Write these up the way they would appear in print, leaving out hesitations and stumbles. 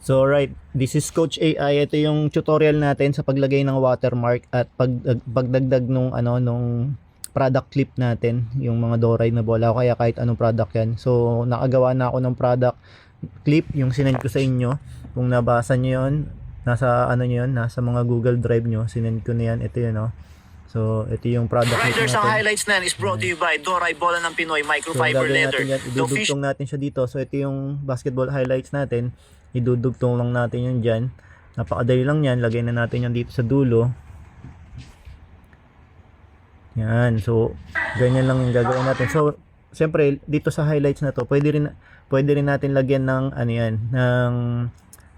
So right, this is Coach AI. Ito yung tutorial natin sa paglagay ng watermark at pagdagdag nung product clip natin, yung mga Doride na bola o kaya kahit anong product yan. So nakagawa na ako ng product clip, yung sinend ko sa inyo. Kung nabasa niyo yon, nasa nasa mga Google Drive nyo, sinend ko na yan. Ito yun, no. So ito yung product clip Riders, natin. ang highlights na is brought to you by Doride Bola ng Pinoy Microfiber Leather. Idudugtong natin siya dito. So ito yung basketball highlights natin. Idudugtong lang natin yan dyan. Napakadali lang yan. Lagay na natin yan dito sa dulo. Yan. So ganyan lang yung gagawin natin. So siyempre dito sa highlights na to, pwede rin natin lagyan ng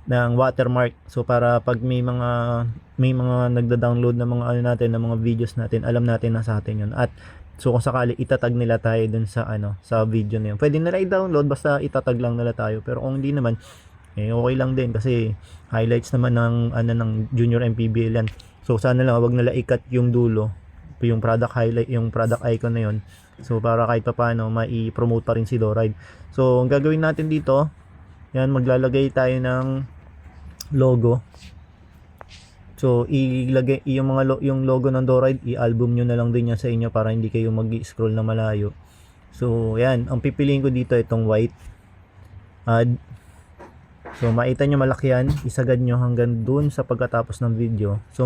ng watermark. So para pag may mga nagda-download ng mga natin, ng mga videos natin, alam natin na sa atin 'yun. At so kung sakali itatag nila tayo dun sa sa video na 'yun. Pwede nila i-download basta itatag lang nila tayo. Pero kung hindi naman, okay lang din kasi highlights naman ng ng Junior MPBL yan. So sana lang wag nila i-cut yung dulo, yung product highlight, yung product icon na 'yon. So para kahit papaano mai-promote pa rin si Doride. So ang gagawin natin dito, yan, maglalagay tayo ng logo. So ilagay yung logo ng Doride, i-album nyo na lang din yan sa inyo para hindi kayo mag-scroll na malayo. So yan, ang pipiliin ko dito itong white. Add. So makita nyo malaki yan, isagad nyo hanggang dun sa pagkatapos ng video. So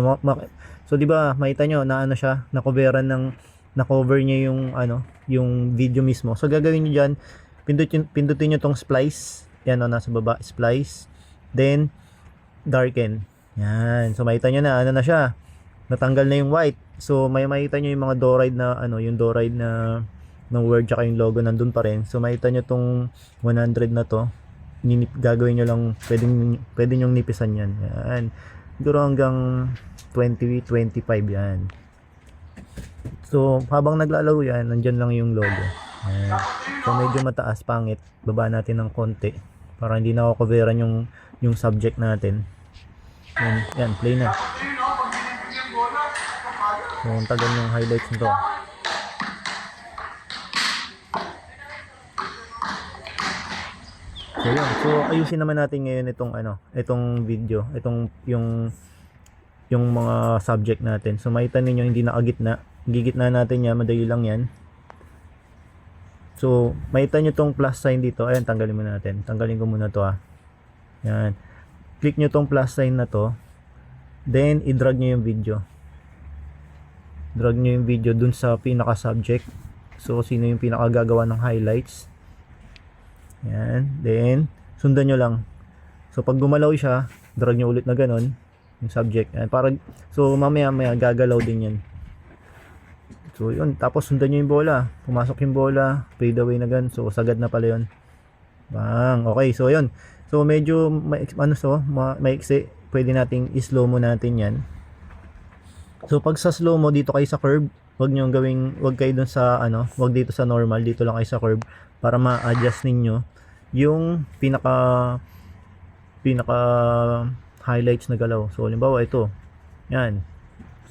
so di ba makita nyo na siya, na-cover niya yung yung video mismo. So gagawin niyo diyan, pindutin niyo tong splice. Yan nasa baba, splice. Then darken. Yan. So makita niyo na na siya. Natanggal na yung white. So makita niyo yung mga Doride na yung Doride na ng word tsaka yung logo nandun pa rin. So makita niyo tong 100 na to. Gagawin niyo lang, pwede niyo nipisan yan. Yan. Siguro hanggang 20-25 yan. So habang naglalaro yan, nandyan lang yung logo. Ayan. So medyo mataas, pangit. Baba natin ng konti para hindi na coveran yung subject natin. Yan, play na. So ang tagal yung highlights nito. So yun. So ayusin naman natin ngayon itong video, yung mga subject natin. So makita ninyo hindi nakagitna. Gigitna natin yan, madali lang yan. So makita nyo tong plus sign dito. Ayan, tanggalin muna natin. Tanggalin ko muna to Yan. Click nyo tong plus sign na to. Then i-drag nyo yung video. Drag nyo yung video dun sa pinaka subject. So sino yung pinaka gagawa ng highlights. Yan. Then sundan nyo lang. So pag gumalaw siya, drag nyo ulit na ganon yung subject. Yan. So mamaya gagalaw din yan. So yun, tapos sundan nyo yung bola. Pumasok yung bola, fade away na gan. So sagad na pala yun. Bang. Okay, so yun. So medyo maiksi. Pwede nating i-slow mo natin yan. So pag sa slow mo dito kayo sa curve, wag kayo dun sa wag dito sa normal, dito lang kayo sa curve para ma-adjust ninyo yung pinaka highlights na galaw. So halimbawa ito. Yan.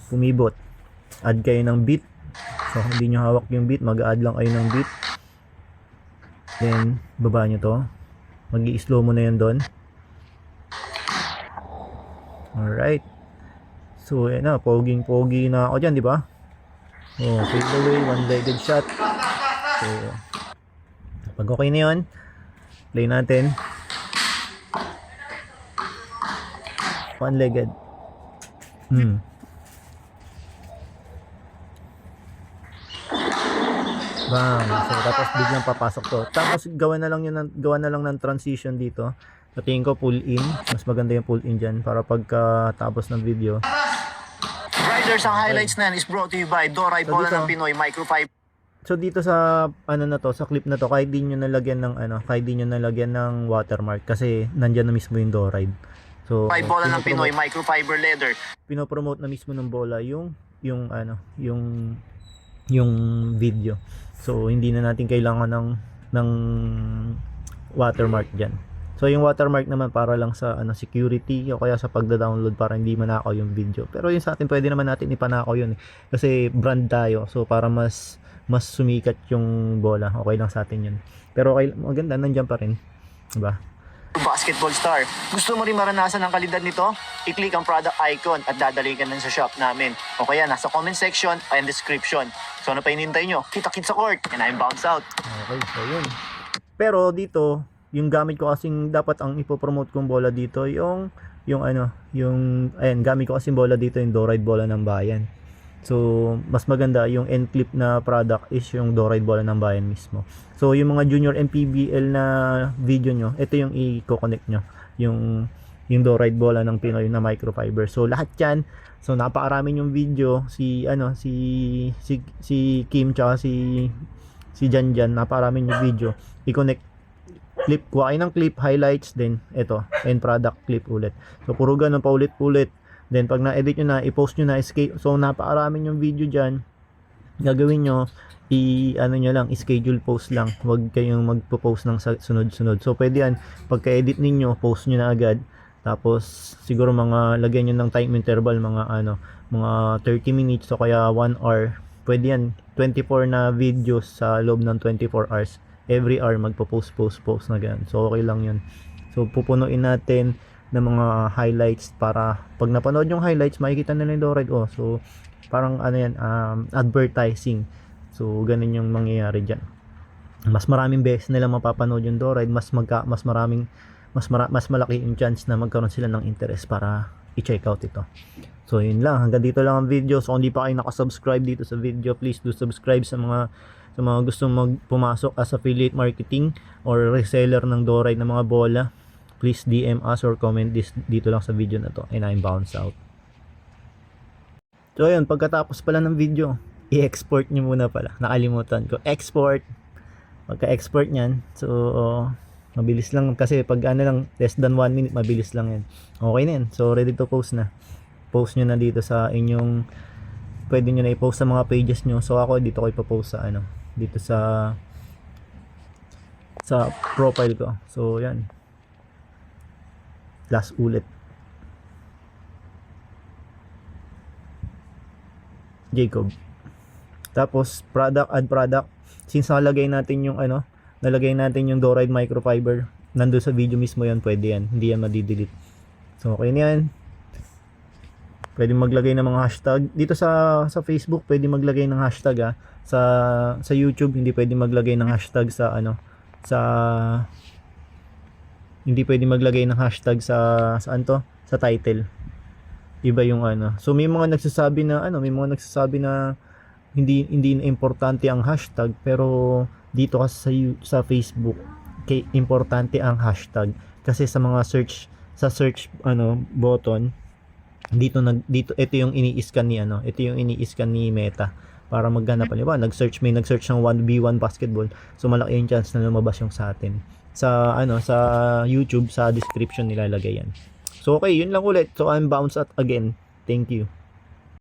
Pumibot. Add kayo ng beat. So hindi nyo hawak yung beat, mag-add lang kayo ng beat. Then baba nyo to. Mag-i-slow mo na yan doon. Alright. So yan na, poging-pogi na ako dyan, di ba? Oh, fade away, one-legged shot. So pag okay na yun, play natin. One-legged. Bang. So tapos biglang papasok to. Tapos gawa na lang ng transition dito. Sa tingin ko pull in. Mas maganda yung pull in diyan para pagkatapos ng video. Riders, ang highlights na is brought to you by Doride Bola ng Pinoy Microfiber. So dito sa sa clip na to, kahit di nyo nalagyan ng watermark kasi nandiyan na mismo yung Doride. So Bola ng Pinoy Microfiber Leather. Pinopromote na mismo ng bola yung video. So hindi na natin kailangan ng watermark diyan. So yung watermark naman para lang sa security o kaya sa pagda-download para hindi manakaw yung video. Pero yun sa atin pwede naman natin ipanakaw yun kasi brand tayo. So para mas sumikat yung bola, okay lang sa atin yun. Pero okay, maganda nandiyan pa rin, 'di ba? basketball star. Gusto mo rin maranasan ang kalidad nito? I-click ang product icon at dadali ka nun sa shop namin. O kaya nasa comment section and description. So ano pa hinihintay nyo? Kita-kits sa court and I'm bounce out. Okay, so yun. Pero dito, yung gamit ko kasing dapat ang ipopromote kong bola dito, yung gamit ko kasing bola dito, yung Doride bola ng bayan. So, mas maganda yung end clip na product is yung Doride bola ng bayan mismo. So, yung mga junior MPBL na video nyo, ito yung i-connect nyo. Yung Doride bola ng Pinoy na microfiber. So, lahat yan. So, napakarami yung video. Si Kim tsaka si Janjan, napakarami yung video. I-connect clip, kuha kayo ng clip, highlights, then ito, end product clip ulit. So, puro ganun pa ulit-ulit. Then, pag na-edit nyo na, i-post nyo na, escape. So, napakarami yung video dyan. Gagawin nyo, schedule post lang. Huwag kayong magpo-post ng sunod-sunod. So, pwede yan. Pagka-edit ninyo, post nyo na agad. Tapos, siguro lagyan nyo ng time interval, mga 30 minutes o kaya 1 hour. Pwede yan. 24 na videos sa loob ng 24 hours. Every hour, magpo-post na ganyan. So, okay lang yun. So, pupunuin natin ng mga highlights para pag napanood yung highlights, makikita nila yung Doride. So, parang advertising. So, ganun yung mangyayari dyan. Mas maraming beses nila mapapanood yung Doride, mas malaki yung chance na magkaroon sila ng interest para i-check out ito. So, yun lang. Hanggang dito lang ang video. So, kung di pa kayo nakasubscribe dito sa video, please do subscribe sa mga gustong pumasok as affiliate marketing or reseller ng Doride ng mga bola. Please DM us or comment dito lang sa video na to, and I'm bounce out. So ayun, pagkatapos pala ng video, i-export nyo muna pala. Nakalimutan ko, export. Pagka-export nyan, so mabilis lang kasi pag less than 1 minute, mabilis lang yan. Okay na yan, so ready to post na. Post nyo na dito sa inyong, pwede nyo na i-post sa mga pages nyo. So ako dito ko ipopost sa dito sa profile ko. So yan, last ulit, Jacob. Tapos add product, since nalagay natin yung Doride microfiber nandun sa video mismo, yan pwede yan, hindi yan madidelete. So okay na yan. Pwede maglagay ng mga hashtag dito sa Facebook, pwede maglagay ng hashtag sa YouTube hindi pwede maglagay ng hashtag hindi pwede maglagay ng hashtag sa title. Iba yung So may mga nagsasabi na hindi na importante ang hashtag, pero dito kasi sa Facebook, importante ang hashtag kasi sa mga search button dito ito yung ini-scan ni Meta para maghanap. May nag-search ng 1v1 basketball, so malaki yung chance na lumabas yung sa atin sa YouTube. Sa description nilalagay yan. So okay, yun lang ulit. So I'm bounce out again. Thank you.